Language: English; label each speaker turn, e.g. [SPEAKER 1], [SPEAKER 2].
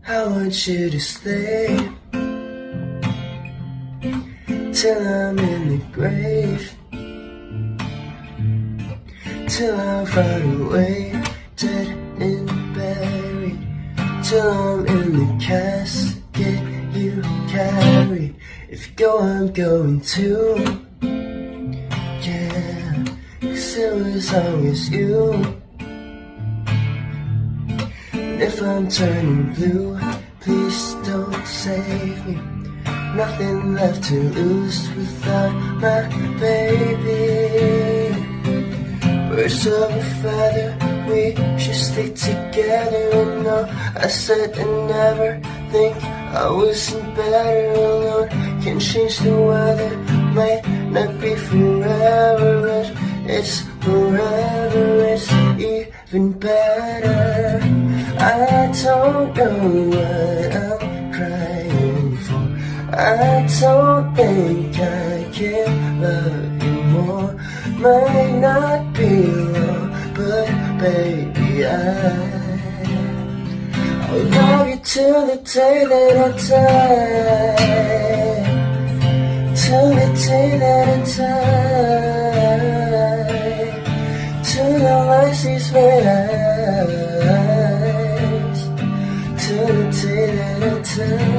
[SPEAKER 1] I want you to stay till I'm in the grave, till I run away, dead and buried, till I'm in the casket you carry. If you go, I'm going too, yeah, 'cause it was always you. And if I'm turning blue, please don't save me. Nothing left to lose without my baby. Birds of a feather, we should stick together. And no, I said I never think I wasn't better alone. Can change the weather, might not be forever, but it's forever, it's even better. I don't know what I'm crying for. I don't think I can love you more. Might not be long, but baby, I'll love you till the day that I die. Till the day that I die. Till the light sees red eyes. Till the day that I die.